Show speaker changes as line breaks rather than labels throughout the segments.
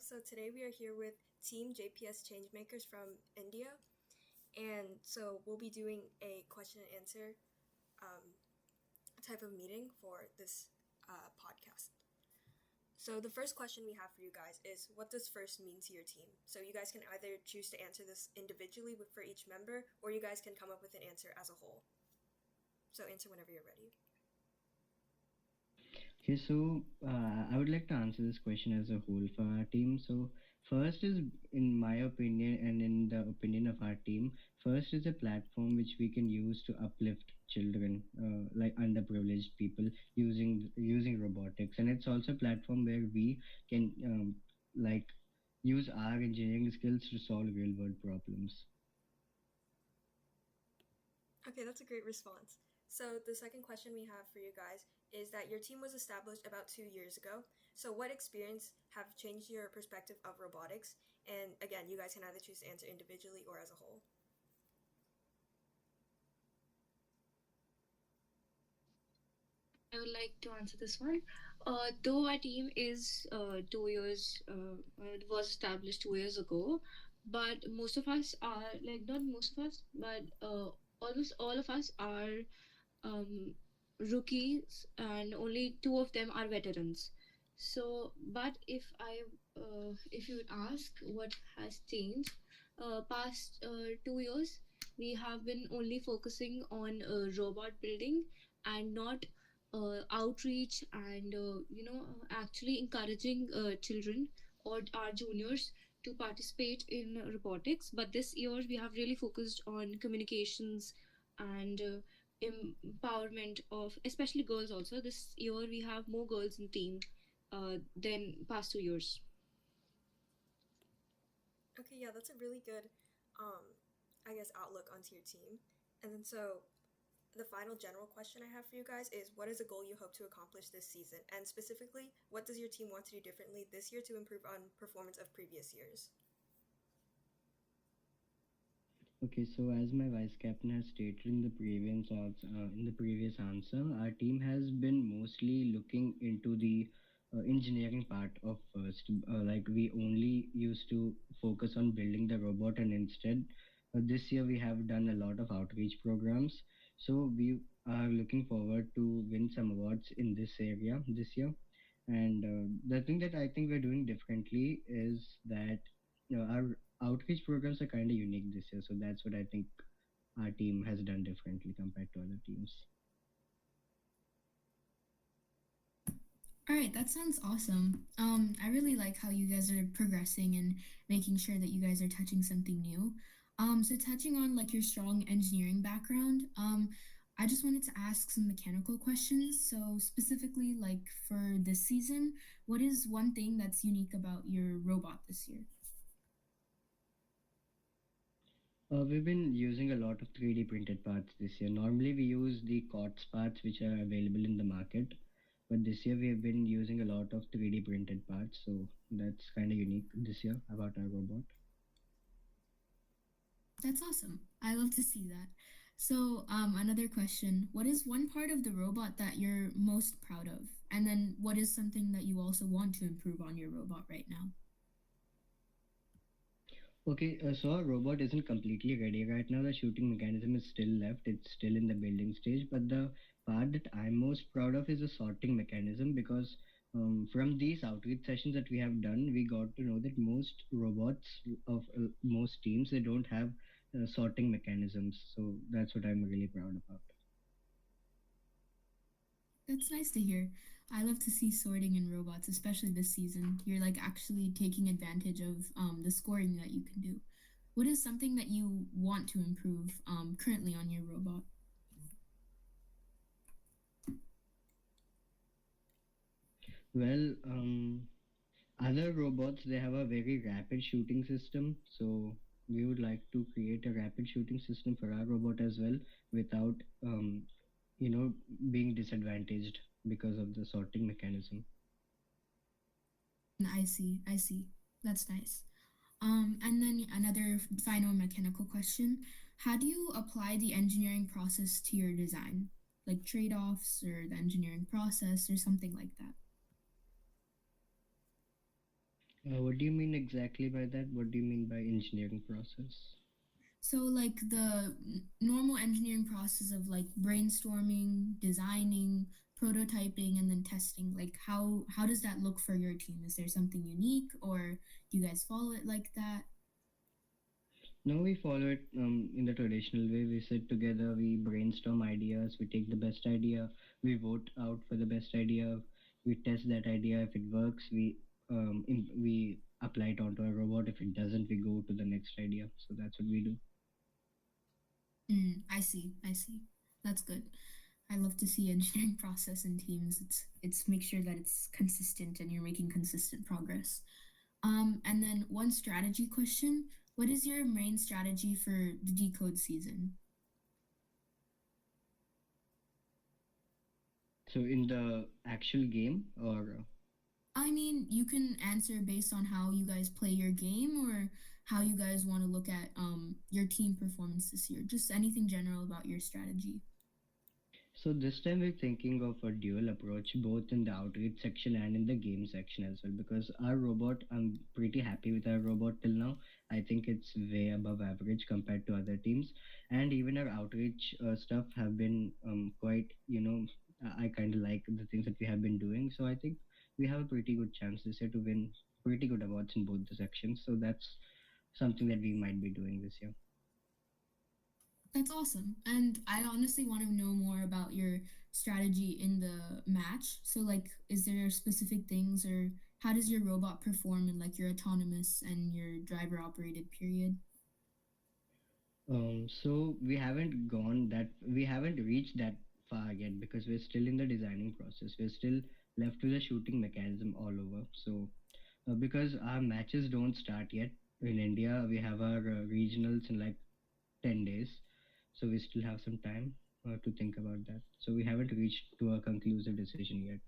So today we are here with Team JPS Changemakers from India. And so we'll be doing a question and answer type of meeting for this podcast. So the first question we have for you guys is, what does first mean to your team? So you guys can either choose to answer this individually for each member, or you guys can come up with an answer as a whole. So answer whenever you're ready.
Okay, so I would like to answer this question as a whole for our team. So, first is, in my opinion, and in the opinion of our team, first is a platform which we can use to uplift children, like underprivileged people, using robotics, and it's also a platform where we can like use our engineering skills to solve real world problems.
Okay, that's a great response. So the second question we have for you guys is that your team was established about 2 years ago. So what experience have changed your perspective of robotics? And again, you guys can either choose to answer individually or as a whole.
I would like to answer this one. Though our team is 2 years, was established 2 years ago, but most of us are like not most of us, but almost all of us are um, rookies, and only two of them are veterans. So, but if you would ask what has changed, past 2 years, we have been only focusing on robot building and not outreach and actually encouraging children or our juniors to participate in robotics. But this year we have really focused on communications and empowerment of especially girls. Also this year we have more girls in team than past 2 years.
Okay, yeah, that's a really good, I guess, outlook onto your team. And then so the final general question I have for you guys is, what is a goal you hope to accomplish this season? And specifically, what does your team want to do differently this year to improve on performance of previous years?
Okay, so as my vice captain has stated in the previous answer, our team has been mostly looking into the engineering part of first. Like we only used to focus on building the robot, and instead, this year we have done a lot of outreach programs. So we are looking forward to win some awards in this area this year. And the thing that I think we're doing differently is that our outreach programs are kind of unique this year. So that's what I think our team has done differently compared to other teams.
All right, that sounds awesome. I really like how you guys are progressing and making sure that you guys are touching something new. So touching on like your strong engineering background, I just wanted to ask some mechanical questions. So specifically, like for this season, what is one thing that's unique about your robot this year?
We've been using a lot of 3D printed parts this year. Normally, we use the COTS parts which are available in the market, but this year we have been using a lot of 3D printed parts. So that's kind of unique this year about our robot.
That's awesome. I love to see that. So, another question. What is one part of the robot that you're most proud of? And then what is something that you also want to improve on your robot right now?
Okay, so our robot isn't completely ready right now. The shooting mechanism is still left. It's still in the building stage. But the part that I'm most proud of is the sorting mechanism, because from these outreach sessions that we have done, we got to know that most robots of most teams, they don't have sorting mechanisms. So that's what I'm really proud about.
That's nice to hear. I love to see sorting in robots, especially this season. You're like actually taking advantage of the scoring that you can do. What is something that you want to improve currently on your robot?
Well, other robots, they have a very rapid shooting system. So we would like to create a rapid shooting system for our robot as well, without being disadvantaged because of the sorting mechanism.
I see. I see. That's nice. And then another final mechanical question. How do you apply the engineering process to your design? Like trade-offs or the engineering process or something like that?
What do you mean exactly by that? What do you mean by engineering process?
So, like the normal engineering process of like brainstorming, designing, prototyping, and then testing. Like, how does that look for your team? Is there something unique, or do you guys follow it like that?
No, we follow it in the traditional way. We sit together, we brainstorm ideas, we take the best idea, we vote out for the best idea, we test that idea. If it works, we apply it onto a robot. If it doesn't, we go to the next idea. So that's what we do.
I see. I see. That's good. I love to see engineering process in teams. It's make sure that it's consistent and you're making consistent progress. And then one strategy question: what is your main strategy for the decode season?
So in the actual game, or
I mean, you can answer based on how you guys play your game or how you guys want to look at your team performance this year. Just anything general about your strategy.
so this time we're thinking of a dual approach, both in the outreach section and in the game section as well. Because our robot, I'm pretty happy with our robot till now. I think it's way above average compared to other teams, and even our outreach stuff have been quite. I kind of like the things that we have been doing. So I think we have a pretty good chance this year to win pretty good awards in both the sections. So that's something that we might be doing this year.
That's awesome. And I honestly want to know more about your strategy in the match. So like is there specific things or how does your robot perform in like your autonomous and your driver operated period?
So we haven't reached that far yet because we're still in the designing process. We're still left with the shooting mechanism all over. So, because our matches don't start yet in India, we have our regionals in like 10 days. So, we still have some time to think about that. So, we haven't reached to a conclusive decision yet.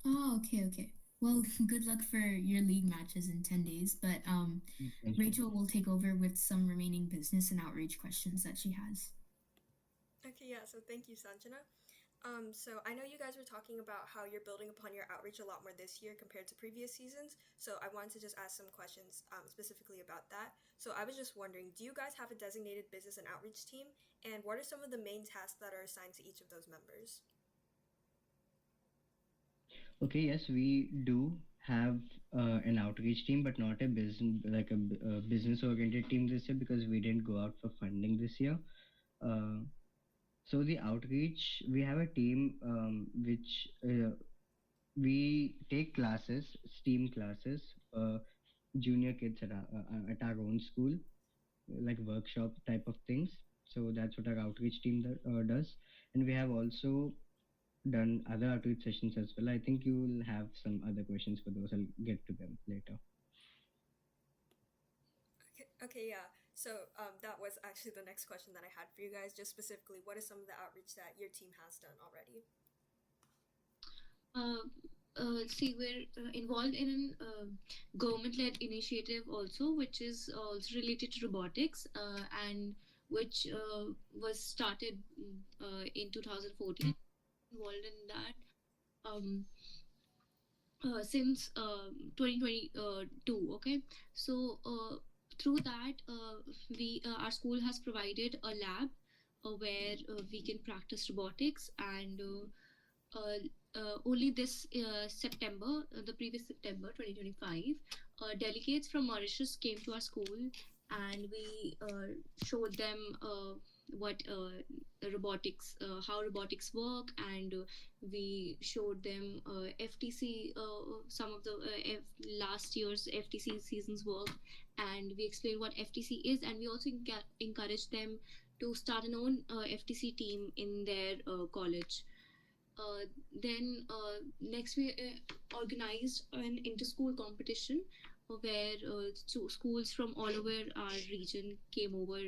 Oh, okay, okay. Well, good luck for your league matches in 10 days, but
Thank you.
Rachel will take over with some remaining business and outreach questions that she has.
Okay, yeah, so thank you, Sanjana. So I know you guys were talking about how you're building upon your outreach a lot more this year compared to previous seasons. So I wanted to just ask some questions specifically about that. So I was just wondering, do you guys have a designated business and outreach team? And what are some of the main tasks that are assigned to each of those members?
Okay, yes, we do have an outreach team, but not a business oriented team this year because we didn't go out for funding this year. Uh, so the outreach, we have a team which we take classes, STEAM classes, junior kids at our own school, like workshop type of things. So that's what our outreach team does, and we have also done other outreach sessions as well. I think you will have some other questions for those. I'll get to them later.
Okay, yeah. So that was actually the next question that I had for you guys. Just specifically, what is some of the outreach that your team has done already?
Uh, See, we're involved in an government-led initiative also, which is also related to robotics, and which was started in 2014. Involved in that since 2022. Okay, so through that, we our school has provided a lab where we can practice robotics and. Only this September, the previous September 2025, delegates from Mauritius came to our school and we showed them what robotics, how robotics work, and we showed them FTC, some of the last year's FTC season's work, and we explained what FTC is, and we also encouraged them to start an own FTC team in their college. Then next we organized an inter-school competition where schools from all over our region came over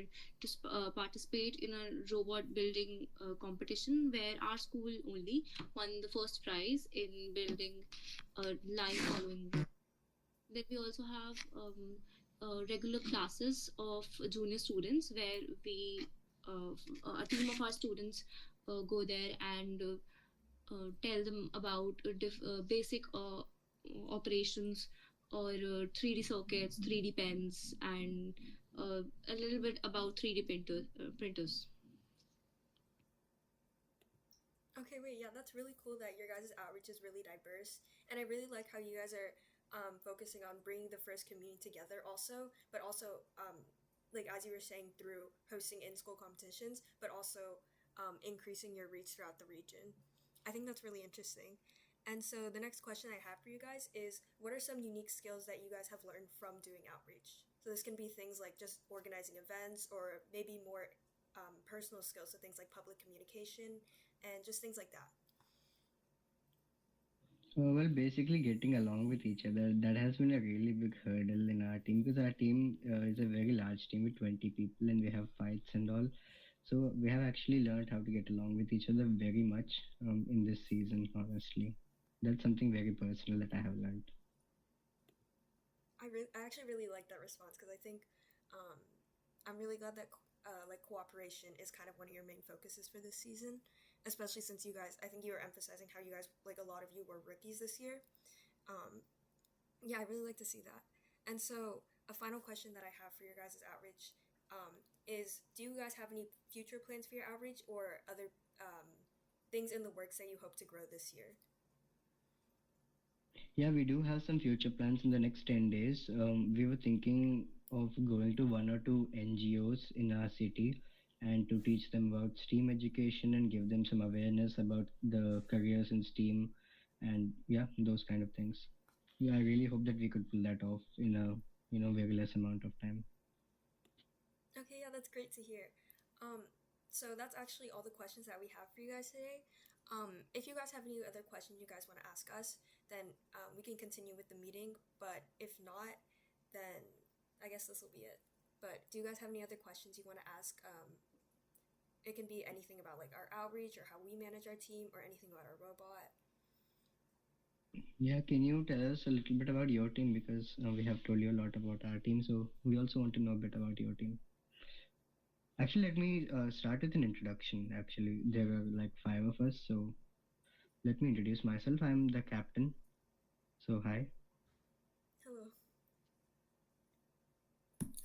to participate in a robot building competition where our school only won the first prize in building a line following. Then we also have regular classes of junior students where we a team of our students go there and tell them about basic operations or 3D circuits, 3D pens, and a little bit about 3D printers.
Okay, wait, yeah, that's really cool that your guys' outreach is really diverse. And I really like how you guys are focusing on bringing the first community together also, but also, like as you were saying, through hosting in-school competitions, but also increasing your reach throughout the region. I think that's really interesting. And so the next question I have for you guys is, what are some unique skills that you guys have learned from doing outreach? So this can be things like just organizing events or maybe more personal skills, so things like public communication and just things like that.
Well, basically getting along with each other, that has been a really big hurdle in our team, because our team is a very large team with 20 people and we have fights and all. So we have actually learned how to get along with each other very much in this season, honestly. That's something very personal that I have learned.
I actually really like that response because I think um, I'm really glad that like cooperation is kind of one of your main focuses for this season, especially since you guys, I think you were emphasizing how you guys, like a lot of you were rookies this year. Um, yeah, I really like to see that. And so a final question that I have for your guys' outreach is, do you guys have any future plans for your outreach or other things in the works that you hope to grow this year?
Yeah, we do have some future plans in the next 10 days. We were thinking of going to one or two NGOs in our city and to teach them about STEAM education and give them some awareness about the careers in STEAM and yeah, those kind of things. Yeah, I really hope that we could pull that off in a very less amount of time.
Okay, yeah, that's great to hear. Um, so that's actually all the questions that we have for you guys today. If you guys have any other questions you guys want to ask us, then we can continue with the meeting. But if not, then I guess this will be it. But do you guys have any other questions you want to ask? It can be anything about like our outreach or how we manage our team or anything about our robot.
Yeah, can you tell us a little bit about your team, because we have told you a lot about our team, so we also want to know a bit about your team. Actually, let me start with an introduction. Actually, there are like five of us, so let me introduce myself. I'm the captain. So hi.
Hello.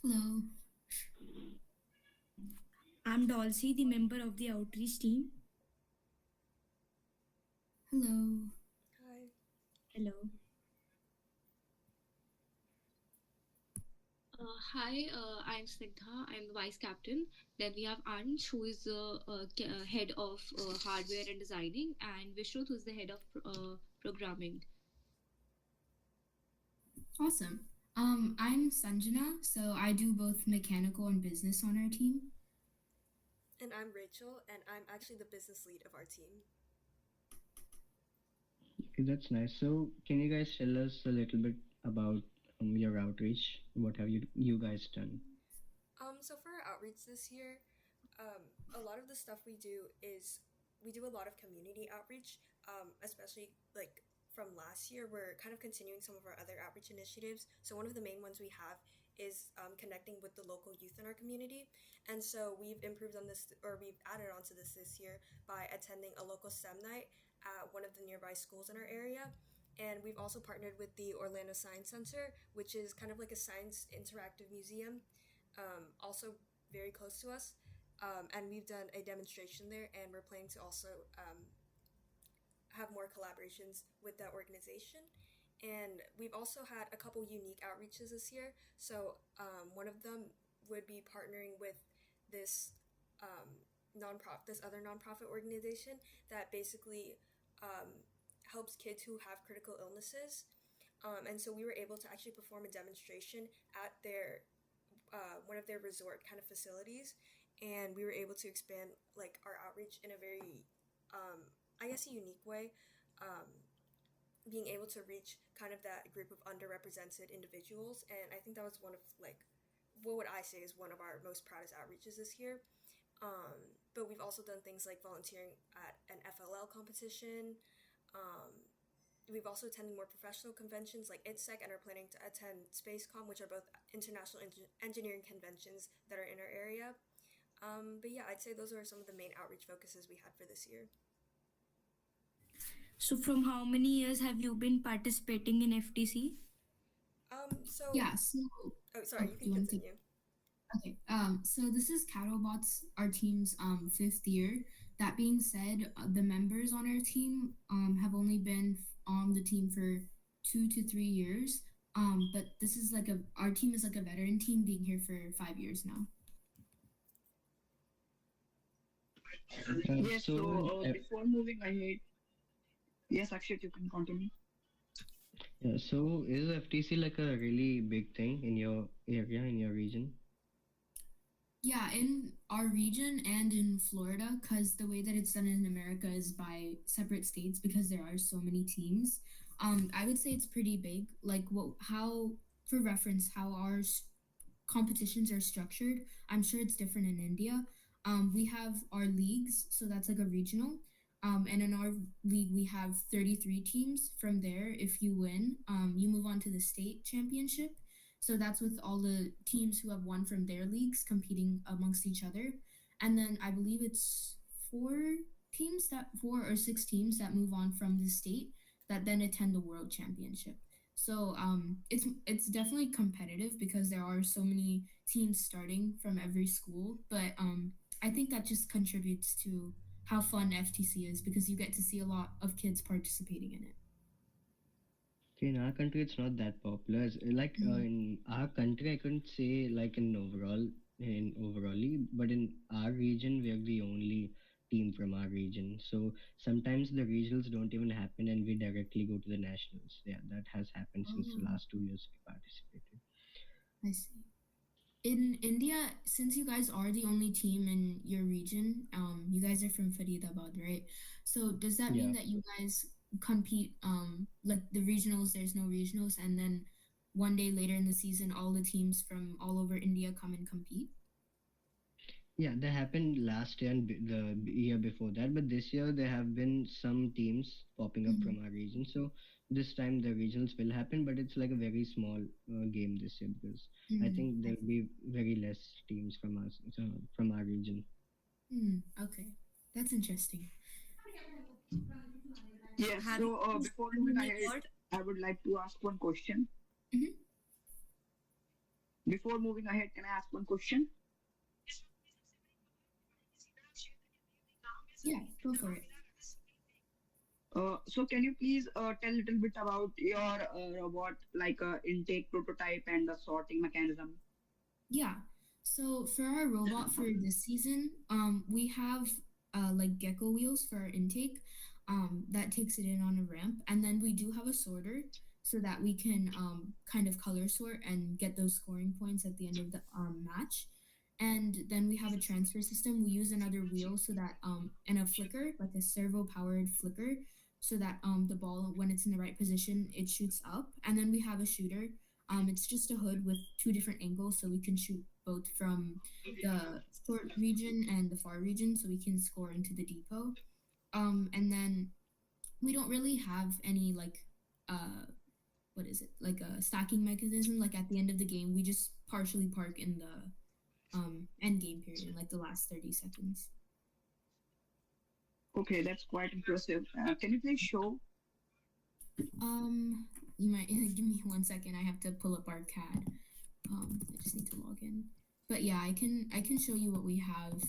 Hello.
I'm Dolcy, the member of the outreach team.
Hello.
Hi.
Hello.
Hi, I'm Snigdha. I'm the vice captain. Then we have Ansh, who is the head of hardware and designing, and Vishnu, who is the head of programming.
Awesome. I'm Sanjana, so I do both mechanical and business on our team.
And I'm Rachel, and I'm actually the business lead of our team.
Okay, that's nice. So can you guys tell us a little bit about your outreach? What have you guys done?
So for our outreach this year, a lot of the stuff we do is we do a lot of community outreach, especially like from last year. We're kind of continuing some of our other outreach initiatives. So one of the main ones we have is connecting with the local youth in our community. And so we've improved on this, or we've added on to this year by attending a local STEM night at one of the nearby schools in our area. And we've also partnered with the Orlando Science Center, which is kind of like a science interactive museum, also very close to us. And we've done a demonstration there, and we're planning to also have more collaborations with that organization. And we've also had a couple unique outreaches this year. So one of them would be partnering with this this other nonprofit organization that basically helps kids who have critical illnesses. And so we were able to actually perform a demonstration at their one of their resort kind of facilities, and we were able to expand like our outreach in a very, I guess, a unique way. Um, Being able to reach kind of that group of underrepresented individuals, and I think that was one of like what would I say is one of our most proudest outreaches this year. But we've also done things like volunteering at an FLL competition. Um, we've also attended more professional conventions like ITSEC and are planning to attend SpaceCom, which are both international engineering conventions that are in our area. But yeah, I'd say those are some of the main outreach focuses we had for this year.
So, from how many years have you been participating in FTC?
So
Yeah. So,
oh, sorry,
oh,
you
do
can
you want to?
continue.
Okay. So this is Cattlebots, our team's fifth year. That being said, the members on our team have only been on the team for 2 to 3 years. But this is like a our team is like a veteran team, being here for 5 years now.
Yes,
So
so
in
before moving ahead, yes, Akshat, you can continue.
yeah, so is FTC like a really big thing in your area, in your region?
Yeah, in our region and in Florida, because the way that it's done in America is by separate states because there are so many teams. I would say it's pretty big. Like how, for reference, how our competitions are structured. I'm sure it's different in India. We have our leagues, so that's like a regional. And in our league, we have 33 teams. From there, if you win, you move on to the state championship. So that's with all the teams who have won from their leagues competing amongst each other. And then I believe it's four or six teams that move on from the state that then attend the world championship. So it's definitely competitive because there are so many teams starting from every school. But I think that just contributes to how fun FTC is because you get to see a lot of kids participating in it.
Okay, in our country, it's not that popular. Like
Mm.
in our country, I couldn't say like in overally, but in our region, we're the only team from our region. So sometimes the regionals don't even happen, and we directly go to the nationals. Yeah, that has happened since the
Oh,
last 2 years we participated.
I see. In India, since you guys are the only team in your region, you guys are from Faridabad, right? So does that mean
Yeah.
that you guys compete, like the regionals, there's no regionals, and then one day later in the season, all the teams from all over India come and compete?
Yeah, that happened last year and the year before that, but this year there have been some teams popping up
Mm-hmm.
from our region. So this time the regionals will happen, but it's like a very small game this year because I
Mm,
think
I
there'll be very less teams from us from our region.
okay. That's interesting.
Yes,
Have you
so before
won
moving
any
ahead,
award?
I would like to ask one question.
Hmm.
Before moving ahead, can I ask one question?
Yeah, go for it.
So can you please tell a little bit about your robot, like intake prototype and the sorting mechanism?
Yeah. So for our robot for this season, we have like gecko wheels for our intake. That takes it in on a ramp, and then we do have a sorter so that we can kind of color sort and get those scoring points at the end of the match. And then we have a transfer system. We use another wheel so that and a flicker, like a servo powered flicker, so that the ball when it's in the right position it shoots up. And then we have a shooter. It's just a hood with two different angles, so we can shoot both from the short region and the far region, so we can score into the depot. And then we don't really have any like uh what is it, like a stacking mechanism. Like at the end of the game, we just partially park in the end game period, like the last 30 seconds.
Okay, that's quite impressive. Can you please show?
You might give me 1 second. I have to pull up our CAD. I just need to log in. But yeah, I can show you what we have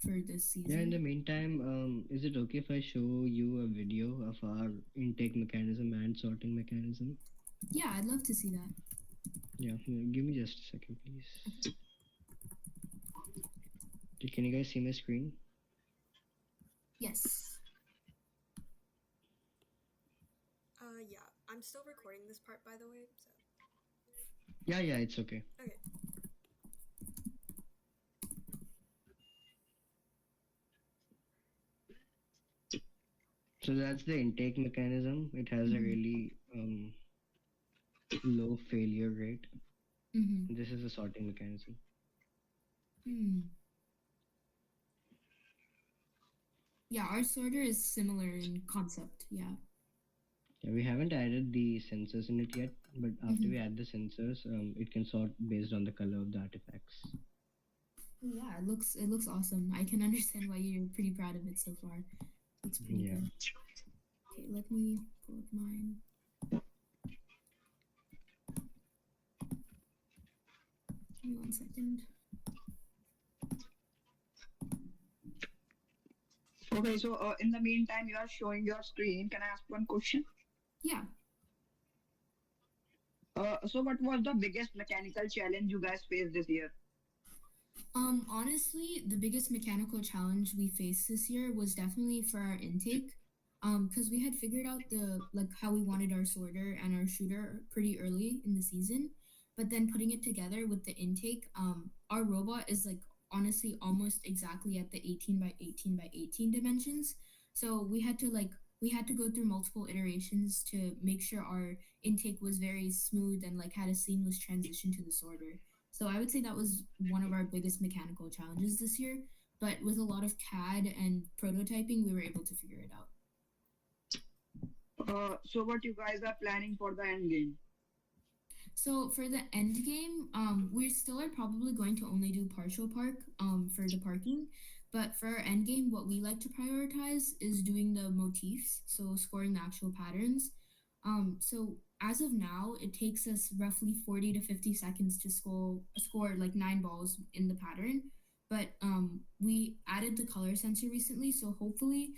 for this
Yeah, in the
season.
meantime, is it okay if I show you a video of our intake mechanism and sorting mechanism?
Yeah, I'd love to see that.
Yeah, give me just a second, please.
Okay.
Can you guys see my screen?
Yes.
Yeah, I'm still recording this part, by the way. So
Yeah, it's okay.
okay.
So that's the intake mechanism. It has a
Mm-hmm.
really low failure rate.
Mm-hmm.
This is a sorting mechanism.
Hmm. Yeah, our sorter is similar in concept. Yeah.
Yeah, we haven't added the sensors in it yet, but after we
Mm-hmm.
add the sensors, it can sort based on the color of the artifacts.
Yeah, it looks awesome. I can understand why you're pretty proud of it so far. Looks pretty
Yeah.
good. Okay, let me pull up mine. Give me 1 second.
Okay, so in the meantime, you are showing your screen. Can I ask one question?
Yeah.
So what was the biggest mechanical challenge you guys faced this year?
Honestly, the biggest mechanical challenge we faced this year was definitely for our intake. Because we had figured out the like how we wanted our sorter and our shooter pretty early in the season, but then putting it together with the intake, our robot is like honestly almost exactly at the 18 by 18 by 18 dimensions. So we had to go through multiple iterations to make sure our intake was very smooth and like had a seamless transition to the sorter. So I would say that was one of our biggest mechanical challenges this year. But with a lot of CAD and prototyping, we were able to figure it out.
So what you guys are planning for the end game?
So for the end game, we still are probably going to only do partial park for the parking. But for our end game, what we like to prioritize is doing the motifs, so scoring the actual patterns. So as of now, it takes us roughly 40 to 50 seconds to score like 9 balls in the pattern. But we added the color sensor recently, so hopefully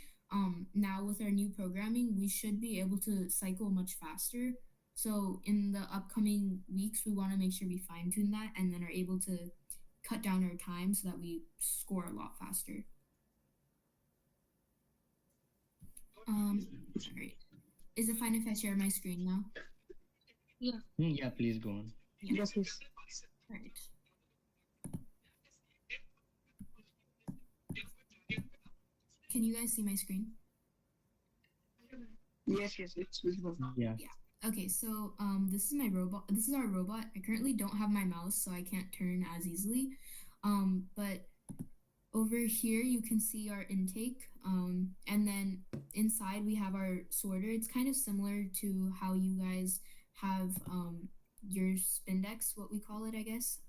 now with our new programming, we should be able to cycle much faster. So in the upcoming weeks, we want to make sure we fine tune that and then are able to cut down our time so that we score a lot faster. All right. Is it fine if I share my screen now?
Yeah.
Yeah, please go on.
Yeah.
Yes, yes.
All right. Can you guys see my screen?
Yes, yes, it's visible.
Yeah.
Yeah. Okay, so this is my robot. This is our robot. I currently don't have my mouse, so I can't turn as easily. But over here you can see our intake. And then inside we have our sorter. It's kind of similar to how you guys have your spindex, what we call it, I guess.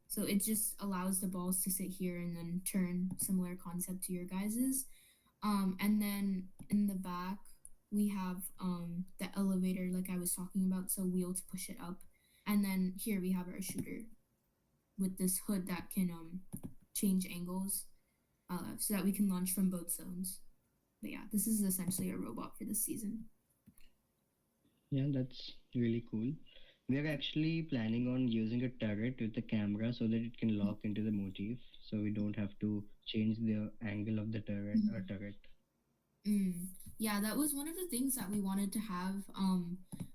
So it just allows the balls to sit here and then turn, similar concept to your guys's. And then in the back we have the elevator like I was talking about, so wheel to push it up. And then here we have our shooter with this hood that can change angles so that we can launch from both zones. But yeah, this is essentially a robot for this season.
Yeah, that's really cool. We are actually planning on using a turret with the camera so that it can lock into the motif, so we don't have to change the angle of the turret.
Yeah, that was one of the things that we wanted to have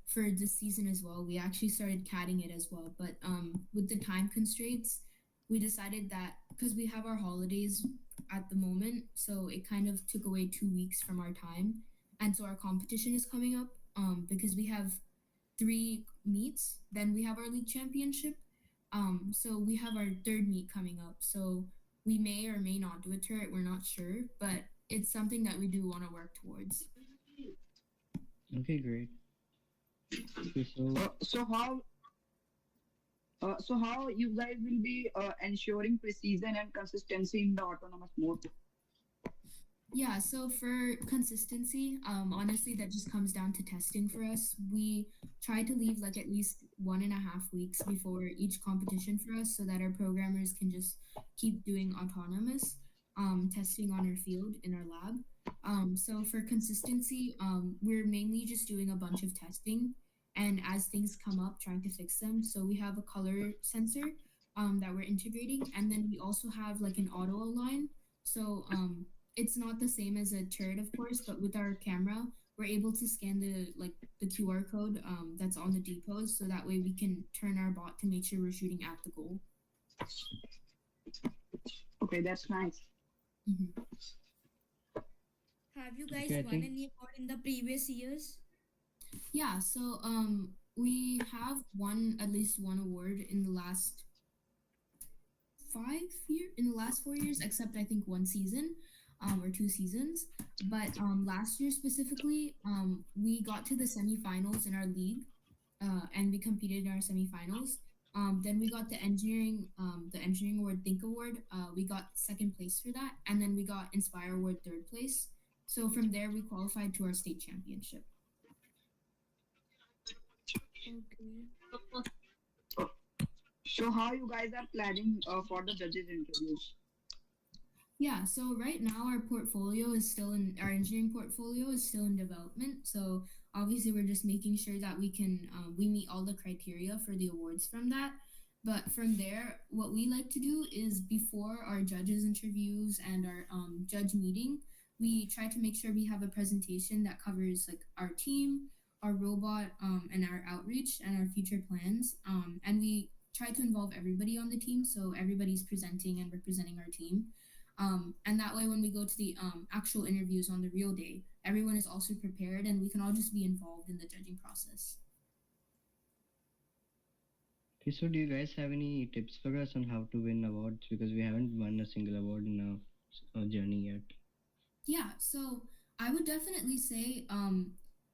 for this season as well. We actually started CADing it as well, but with the time constraints, we decided that because we have our holidays at the moment, so it kind of took away 2 weeks from our time, and so our competition is coming up because we have 3 meets, then we have our league championship. So we have our third meet coming up, so we may or may not do a turret, we're not sure, but it's something that we do want to work towards.
Okay, great. Okay,
So how you guys will be ensuring precision and consistency in the autonomous mode?
Yeah, so for consistency, honestly, that just comes down to testing for us. We try to leave like at least 1.5 weeks before each competition for us so that our programmers can just keep doing autonomous testing on our field in our lab. So for consistency, we're mainly just doing a bunch of testing and as things come up, trying to fix them. So we have a color sensor that we're integrating, and then we also have like an auto align. So it's not the same as a turret, of course, but with our camera, we're able to scan the QR code that's on the depots, so that way we can turn our bot to make sure we're shooting at the goal.
Okay, that's nice.
Mm-hmm.
Have you guys
Okay, I
won
think
any award in the previous years?
Yeah, so we have won at least one award in the last in the last 4 years, except I think one season or 2 seasons. But last year specifically, we got to the semifinals in our league, and we competed in our semifinals. Then we got the engineering award, Think Award. We got second place for that, and then we got Inspire Award third place. So from there, we qualified to our state championship.
Okay.
So how you guys are planning for the judges interviews?
Yeah, so right now our engineering portfolio is still in development. So obviously we're just making sure that we meet all the criteria for the awards from that. But from there, what we like to do is before our judges interviews and our judge meeting, we try to make sure we have a presentation that covers like our team, our robot, and our outreach and our future plans. And we try to involve everybody on the team, so everybody's presenting and representing our team, and that way, when we go to the actual interviews on the real day, everyone is also prepared and we can all just be involved in the judging process.
Okay, so do you guys have any tips for us on how to win awards? Because we haven't won a single award in our journey yet.
Yeah, so I would definitely say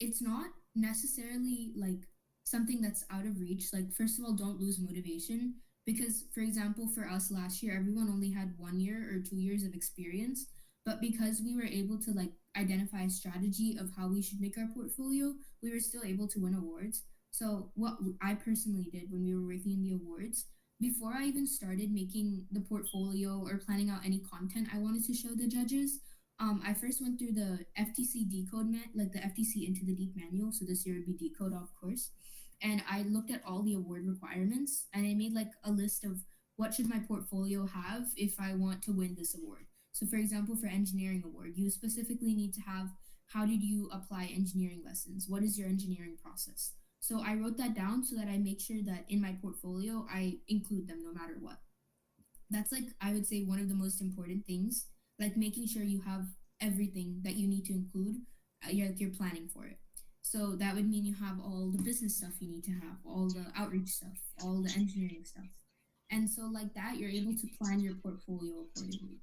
it's not necessarily like something that's out of reach. Like, first of all, don't lose motivation because, for example, for us last year, everyone only had 1 year or 2 years of experience. But because we were able to like identify a strategy of how we should make our portfolio, we were still able to win awards. So, what I personally did when we were working in the awards, before I even started making the portfolio or planning out any content I wanted to show the judges, I first went through the FTC decode like the FTC into the deep manual. So this year would be decode, of course. And I looked at all the award requirements and I made like a list of what should my portfolio have if I want to win this award. So for example, for engineering award, you specifically need to have how did you apply engineering lessons? What is your engineering process? So I wrote that down so that I make sure that in my portfolio I include them no matter what. That's like I would say one of the most important things, like making sure you have everything that you need to include, you're planning for it. So that would mean you have all the business stuff you need to have, all the outreach stuff, all the engineering stuff. And so like that you're able to plan your portfolio accordingly.